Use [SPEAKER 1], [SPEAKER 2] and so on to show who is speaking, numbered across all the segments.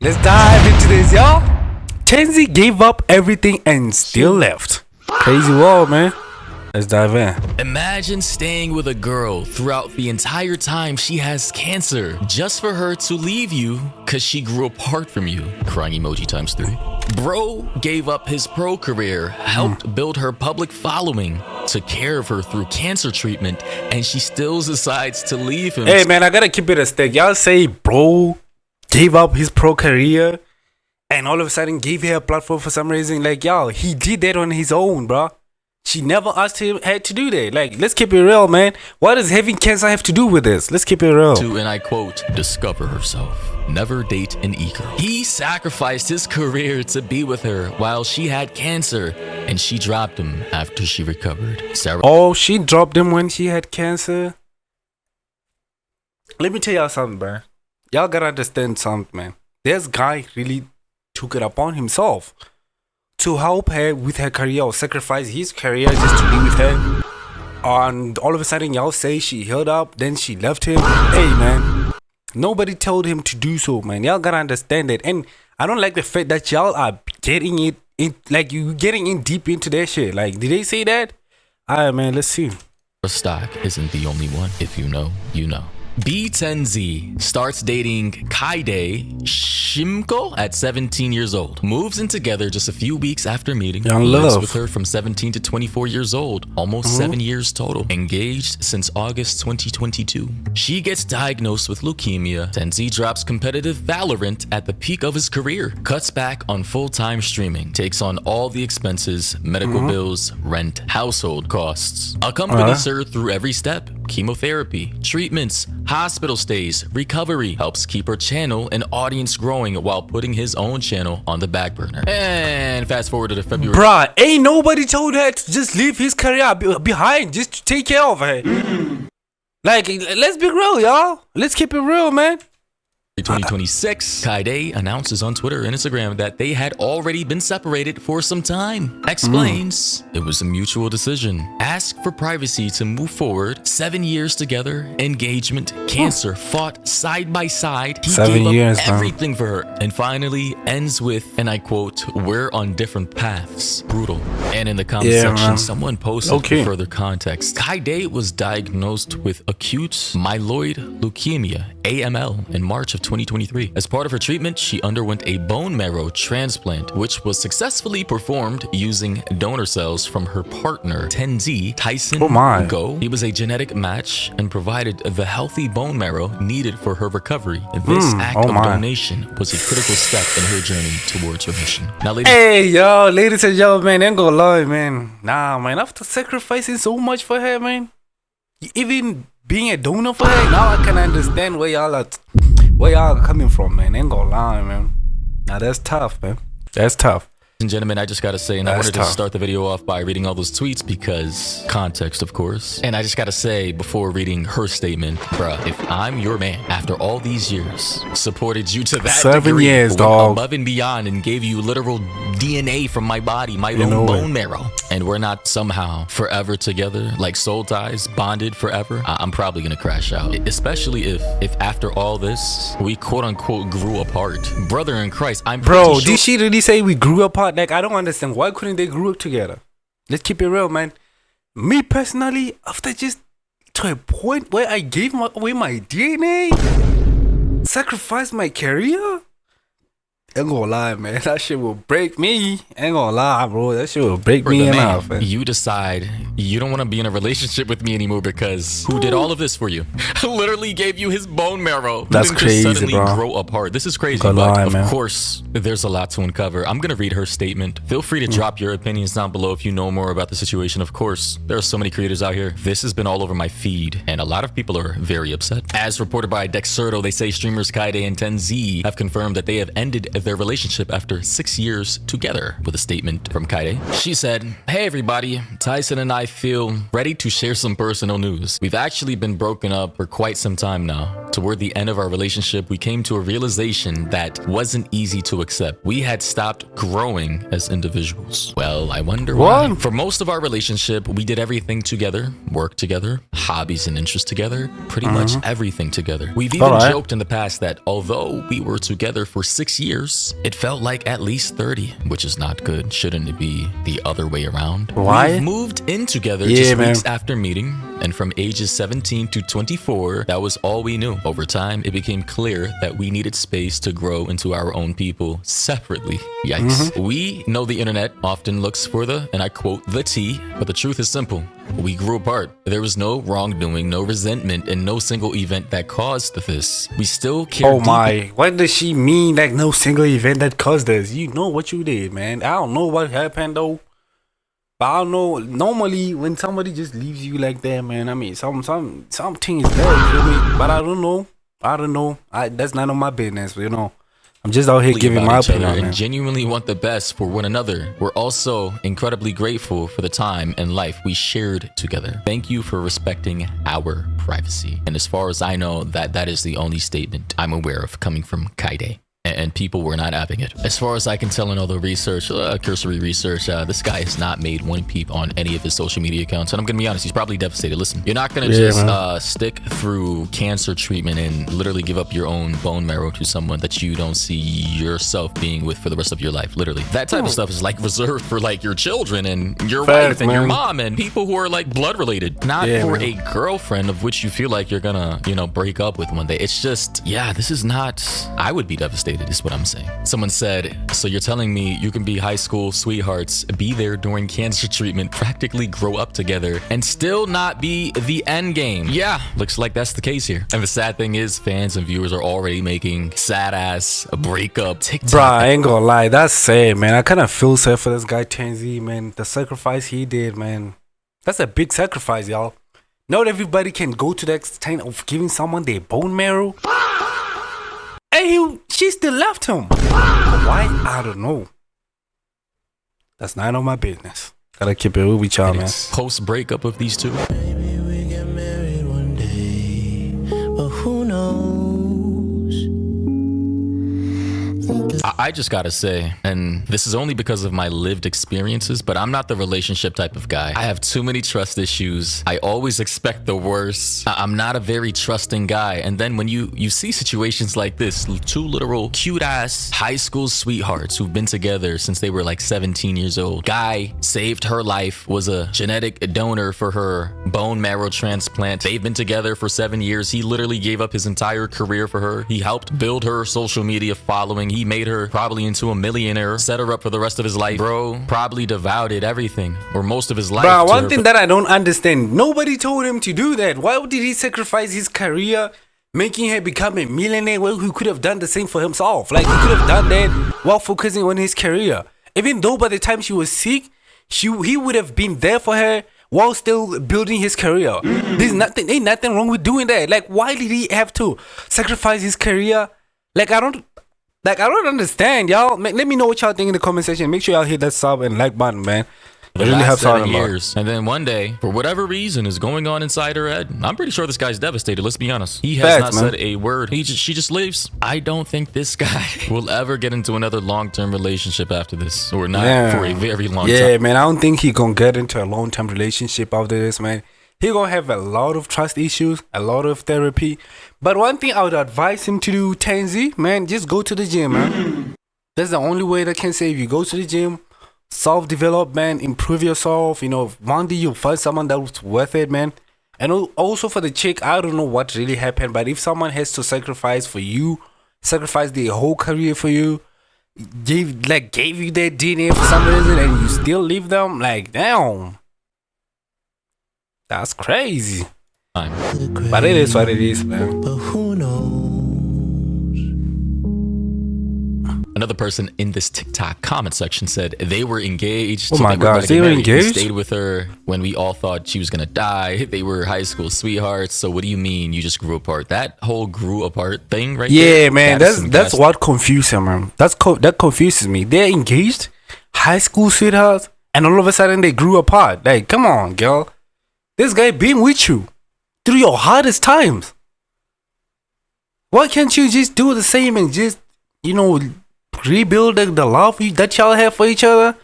[SPEAKER 1] Let's dive into this, y'all. TenZ gave up everything and still left. Crazy world, man. Let's dive in.
[SPEAKER 2] Imagine staying with a girl throughout the entire time she has cancer just for her to leave you because she grew apart from you. Crying emoji times 3. Bro gave up his pro career, helped build her public following, took care of her through cancer treatment, and she still decides to leave him.
[SPEAKER 1] Hey, man, I gotta keep it a stick. Y'all say bro gave up his pro career and all of a sudden gave her a platform for some reason. Like, y'all, he did that on his own, bro. She never asked him had to do that. Like, let's keep it real, man. What does having cancer have to do with this? Let's keep it real.
[SPEAKER 2] To, and I quote, discover herself. Never date an eager. He sacrificed his career to be with her while she had cancer, and she dropped him after she recovered. Sarah.
[SPEAKER 1] Oh, she dropped him when she had cancer. Let me tell y'all something, bro. Y'all gotta understand something, man. This guy really took it upon himself to help her with her career, or sacrifice his career just to be with her. And all of a sudden, y'all say she healed up, then she left him. Hey, man, nobody told him to do so, man. Y'all gotta understand it. And I don't like the fact that y'all are getting it in, like, you getting in deep into that shit. Like, did they say that? Alright, man, let's see.
[SPEAKER 2] Stock isn't the only one. If you know, you know. TenZ starts dating Kyedae Shimko at 17 years old. Moves in together just a few weeks after meeting.
[SPEAKER 1] Young
[SPEAKER 2] Lives
[SPEAKER 1] love.
[SPEAKER 2] with her from 17 to 24 years old. Almost 7 years total. Engaged since August 2022. She gets diagnosed with leukemia. TenZ drops competitive Valorant at the peak of his career. Cuts back on full-time streaming. Takes on all the expenses, medical bills, rent, household costs. Accompanies her through every step. Chemotherapy, treatments, hospital stays, recovery. Helps keep her channel and audience growing while putting his own channel on the back burner. And fast forward to the February.
[SPEAKER 1] Bruh, ain't nobody told her to just leave his career behind just to take care of her. Like, let's be real, y'all. Let's keep it real, man.
[SPEAKER 2] 2026, Kyedae announces on Twitter and Instagram that they had already been separated for some time. Explains it was a mutual decision. Asked for privacy to move forward. 7 years together. Engagement. Cancer. Fought side by side. He
[SPEAKER 1] 7
[SPEAKER 2] gave
[SPEAKER 1] years,
[SPEAKER 2] up everything for her. And finally ends with, and I quote, we're on different paths. Brutal. And in the comment section,
[SPEAKER 1] man.
[SPEAKER 2] someone posted for further context. Kyedae was diagnosed with acute myeloid leukemia, AML, in March of 2023. As part of her treatment, she underwent a bone marrow transplant, which was successfully performed using donor cells from her partner, TenZ Tyson Go. He was a genetic match and provided the healthy bone marrow needed for her recovery. This act of donation was a critical step in her journey towards remission. Now,
[SPEAKER 1] ladies and gentlemen, ain't gonna lie, man. Nah, man, after sacrificing so much for her, man, even being a donor for her, now I can understand where y'all are coming from, man. Ain't gonna lie, man. Now that's tough, man. That's tough.
[SPEAKER 2] And gentlemen, I just gotta say, and I wanted to start the video off by reading all those tweets because context, of course. And I just gotta say, before reading her statement, bruh, if I'm your man, after all these years, supported you to that
[SPEAKER 1] 7
[SPEAKER 2] degree,
[SPEAKER 1] years,
[SPEAKER 2] went
[SPEAKER 1] dog,
[SPEAKER 2] above and beyond, and gave you literal DNA from my body, my own bone marrow, and we're not somehow forever together, like soul ties, bonded forever, I'm probably gonna crash out. Especially if after all this, we quote unquote grew apart. Brother in Christ, I'm pretty sure.
[SPEAKER 1] Did she really say we grew apart? Like, I don't understand. Why couldn't they grow up together? Let's keep it real, man. Me personally, after just to a point where I gave away my DNA, sacrificed my career, ain't gonna lie, man. That shit will break me. Ain't gonna lie, bro. That shit will break me in half, man.
[SPEAKER 2] You decide you don't want to be in a relationship with me anymore because who did all of this for you? Literally gave you his bone marrow.
[SPEAKER 1] That's crazy,
[SPEAKER 2] just suddenly
[SPEAKER 1] bro.
[SPEAKER 2] Grow apart. This is crazy,
[SPEAKER 1] Gonna
[SPEAKER 2] but
[SPEAKER 1] lie,
[SPEAKER 2] of
[SPEAKER 1] man.
[SPEAKER 2] course, there's a lot to uncover. I'm gonna read her statement. Feel free to drop your opinions down below if you know more about the situation. Of course, there are so many creators out here. This has been all over my feed, and a lot of people are very upset. As reported by Dexerto, they say streamers Kyedae and TenZ have confirmed that they have ended their relationship after 6 years together. With a statement from Kyedae, she said, "Hey everybody, Tyson and I feel ready to share some personal news. We've actually been broken up for quite some time now. Toward the end of our relationship, we came to a realization that wasn't easy to accept. We had stopped growing as individuals. Well, I wonder why. For most of our relationship, we did everything together, work together, hobbies and interests together, pretty much everything together. We've even joked in the past that although we were together for 6 years, it felt like at least 30, which is not good. Shouldn't it be the other way around?
[SPEAKER 1] Why?
[SPEAKER 2] We've moved in together just weeks after meeting, and from ages 17 to 24, that was all we knew. Over time, it became clear that we needed space to grow into our own people separately. Yikes. We know the internet often looks for the, and I quote, the tea, but the truth is simple. We grew apart. There was no wrongdoing, no resentment, and no single event that caused this. We still care deeply.
[SPEAKER 1] My. What does she mean, like no single event that caused this? You know what you did, man. I don't know what happened, though. But I don't know. Normally, when somebody just leaves you like that, man, I mean, something is there, you feel me? But I don't know. That's none of my business, you know. I'm just out here giving my opinion,
[SPEAKER 2] and genuinely want the best for one another. We're also incredibly grateful for the time and life we shared together. Thank you for respecting our privacy. And as far as I know, that is the only statement I'm aware of coming from Kyedae. And people were not having it. As far as I can tell in all the research, cursory research, this guy has not made one peep on any of his social media accounts. And I'm gonna be honest, he's probably devastated. Listen, you're not gonna just stick through cancer treatment and literally give up your own bone marrow to someone that you don't see yourself being with for the rest of your life. Literally, that type of stuff is like reserved for like your children and your wife and your mom and people who are like blood related, not for a girlfriend of which you feel like you're gonna, you know, break up with one day. It's just, yeah, this is not. I would be devastated. Is what I'm saying. Someone said, so you're telling me you can be high school sweethearts, be there during cancer treatment, practically grow up together, and still not be the end game? Yeah, looks like that's the case here. And the sad thing is, fans and viewers are already making sad ass breakup TikTok.
[SPEAKER 1] Bruh, I ain't gonna lie, that's sad, man. I kind of feel sad for this guy TenZ, man. The sacrifice he did, man. That's a big sacrifice, y'all. Not everybody can go to the extent of giving someone their bone marrow. And she still left him. Why? I don't know. That's none of my business. Gotta keep it real with y'all, man.
[SPEAKER 2] Post breakup of these two.
[SPEAKER 3] Maybe we get married one day, but who knows?
[SPEAKER 2] I just gotta say, and this is only because of my lived experiences, but I'm not the relationship type of guy. I have too many trust issues. I always expect the worst. I'm not a very trusting guy. And then when you see situations like this, two literal cute ass high school sweethearts who've been together since they were like 17 years old. Guy saved her life, was a genetic donor for her bone marrow transplant. They've been together for 7 years. He literally gave up his entire career for her. He helped build her social media following. He made her probably into a millionaire, set her up for the rest of his life. Bro probably devoted everything or most of his life.
[SPEAKER 1] Bro, one thing that I don't understand, nobody told him to do that. Why did he sacrifice his career, making her become a millionaire? Well, he could have done the same for himself. Like, he could have done that while focusing on his career. Even though by the time she was sick, he would have been there for her while still building his career. Ain't nothing wrong with doing that. Like, why did he have to sacrifice his career? Like, I don't understand, y'all. Let me know what y'all think in the comment section. Make sure y'all hit that sub and like button, man.
[SPEAKER 2] It really helps out a lot. And then one day, for whatever reason is going on inside her head, I'm pretty sure this guy's devastated. Let's be honest. He has not said a word. She just leaves. I don't think this guy will ever get into another long-term relationship after this, or not for a very long time.
[SPEAKER 1] Yeah, man. I don't think he gonna get into a long-term relationship after this, man. He gonna have a lot of trust issues, a lot of therapy. But one thing I would advise him to do, TenZ, man, just go to the gym, man. That's the only way that can save you. Go to the gym, self-development, improve yourself. You know, one day you'll find someone that's worth it, man. And also for the chick, I don't know what really happened, but if someone has to sacrifice for you, sacrifice their whole career for you, gave you their DNA for some reason, and you still leave them, like, damn. That's crazy. But it is what it is, man.
[SPEAKER 3] But who knows?
[SPEAKER 2] Another person in this TikTok comment section said they were engaged.
[SPEAKER 1] Oh my gosh, they were engaged?
[SPEAKER 2] He stayed with her when we all thought she was gonna die. They were high school sweethearts. So what do you mean you just grew apart? That whole grew apart thing right there?
[SPEAKER 1] Yeah, man, that's what confuses him, man. That confuses me. They're engaged, high school sweethearts, and all of a sudden they grew apart. Like, come on, girl. This guy been with you through your hardest times. Why can't you just do the same and just, you know, rebuild the love that y'all have for each other?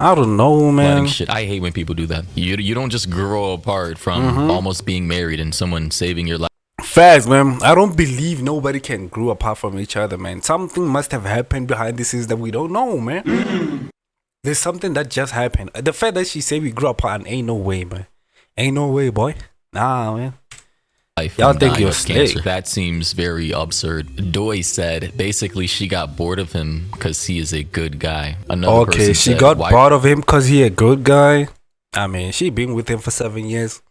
[SPEAKER 1] I don't know, man.
[SPEAKER 2] Shit, I hate when people do that. You don't just grow apart from almost being married and someone saving your life.
[SPEAKER 1] Facts, man. I don't believe nobody can grow apart from each other, man. Something must have happened behind the scenes that we don't know, man. There's something that just happened. The fact that she said we grew apart, ain't no way, man. Ain't no way, boy. Nah, man. Y'all think you're slick.
[SPEAKER 2] That seems very absurd. Doi said basically she got bored of him because he is a good guy. Another person
[SPEAKER 1] she
[SPEAKER 2] said,
[SPEAKER 1] got bored of him because he a good guy. I mean, she been with him for 7 years.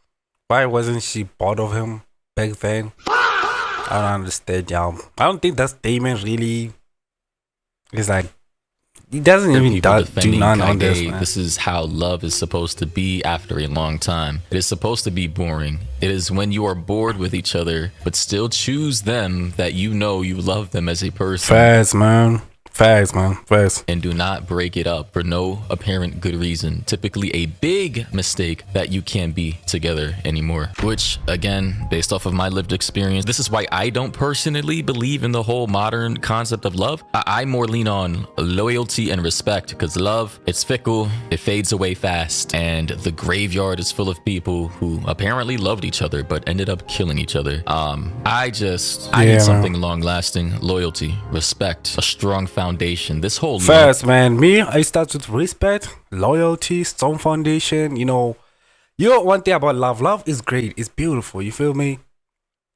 [SPEAKER 1] Why wasn't she bored of him back then? I don't understand, y'all. I don't think that statement really is like, he doesn't even do none on this, man.
[SPEAKER 2] This is how love is supposed to be after a long time. It is supposed to be boring. It is when you are bored with each other, but still choose them that you know you love them as a person.
[SPEAKER 1] Facts, man. Facts, man. Facts.
[SPEAKER 2] And do not break it up for no apparent good reason. Typically a big mistake that you can't be together anymore. Which, again, based off of my lived experience, this is why I don't personally believe in the whole modern concept of love. I more lean on loyalty and respect, because love, it's fickle, it fades away fast, and the graveyard is full of people who apparently loved each other but ended up killing each other. I need something long lasting. Loyalty, respect, a strong foundation. This whole
[SPEAKER 1] first, man, I start with respect, loyalty, strong foundation. You know one thing about love is great, it's beautiful, you feel me?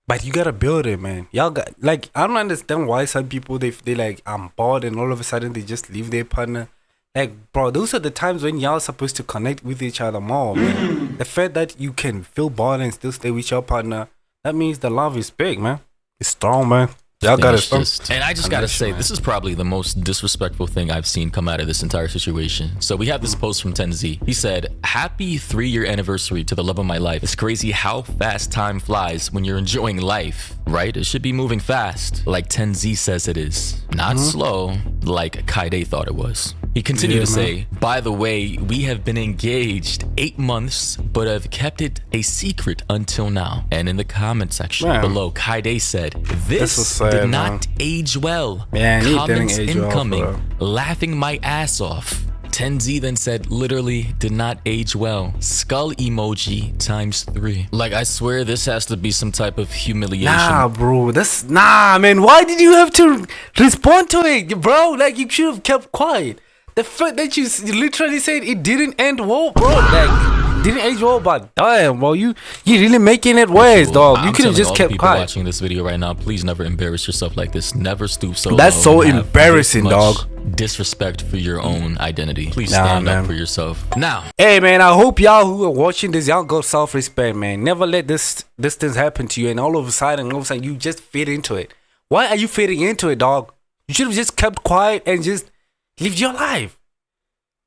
[SPEAKER 1] But you gotta build it, man. Y'all got, like, I don't understand why some people they like, I'm bored, and all of a sudden they just leave their partner. Like, bro, those are the times when y'all supposed to connect with each other more, man. The fact that you can feel bored and still stay with your partner, that means the love is big, man. It's strong, man. Y'all got it.
[SPEAKER 2] And I just gotta say, this is probably the most disrespectful thing I've seen come out of this entire situation. So we have this post from TenZ. He said, "Happy 3-year anniversary to the love of my life. It's crazy how fast time flies when you're enjoying life, right? It should be moving fast, like TenZ says it is, not slow, like Kyedae thought it was." He continued to say, "By the way, we have been engaged 8 months, but have kept it a secret until now." And in the comment section below, Kyedae said, "This did not age well. Comments incoming, laughing my ass off." TenZ then said, "Literally did not age well. Skull emoji ×3. Like, I swear this has to be some type of humiliation.
[SPEAKER 1] Nah, bro. Man. Why did you have to respond to it, bro? Like, you should have kept quiet. The fact that you literally said it didn't end well, bro. Like, didn't age well, but damn, bro, you really making it worse, dog. You could have just kept quiet.
[SPEAKER 2] Watching this video right now, please never embarrass yourself like this. Never stoop so low.
[SPEAKER 1] That's so embarrassing, dog.
[SPEAKER 2] Disrespect for your own identity. Please stand up for yourself. Now,
[SPEAKER 1] hey, man, I hope y'all who are watching this, y'all got self-respect, man. Never let this things happen to you, and all of a sudden you just fit into it. Why are you fitting into it, dog? You should have just kept quiet and just lived your life.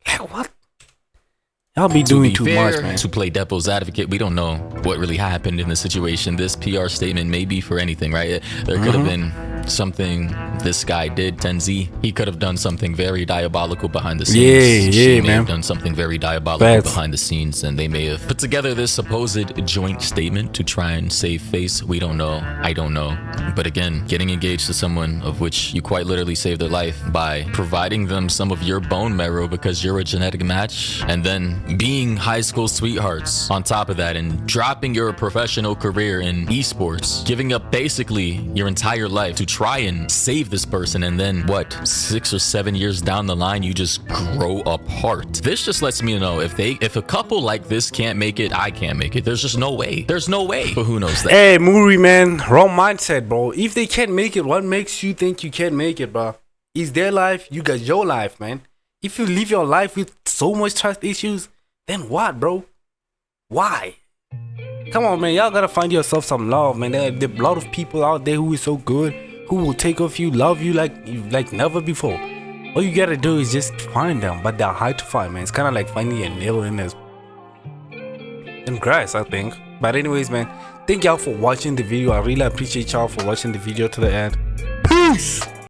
[SPEAKER 1] Like, what? Y'all be doing too much, man.
[SPEAKER 2] To play devil's advocate, we don't know what really happened in the situation. This PR statement may be for anything, right? There could have been something this guy did, TenZ. He could have done something very diabolical behind the scenes. She may have done something very diabolical behind the scenes, and they may have put together this supposed joint statement to try and save face. We don't know. I don't know. But again, getting engaged to someone of which you quite literally saved their life by providing them some of your bone marrow because you're a genetic match, and then being high school sweethearts on top of that, and dropping your professional career in esports, giving up basically your entire life to try and save this person, and then what, 6 or 7 years down the line you just grow apart. This just lets me know if a couple like this can't make it, I can't make it. There's just no way. There's no way. But who knows that?
[SPEAKER 1] Hey, Muri, man, wrong mindset, bro. If they can't make it, what makes you think you can't make it, bro? It's their life, you got your life, man. If you live your life with so much trust issues, then what, bro? Why? Come on, man. Y'all gotta find yourself some love, man. There are a lot of people out there who is so good, who will take off you, love you like never before. All you gotta do is just find them, but they're hard to find, man. It's kind of like finding a nail in grass, I think. But anyways, man, thank y'all for watching the video. I really appreciate y'all for watching the video to the end. Peace.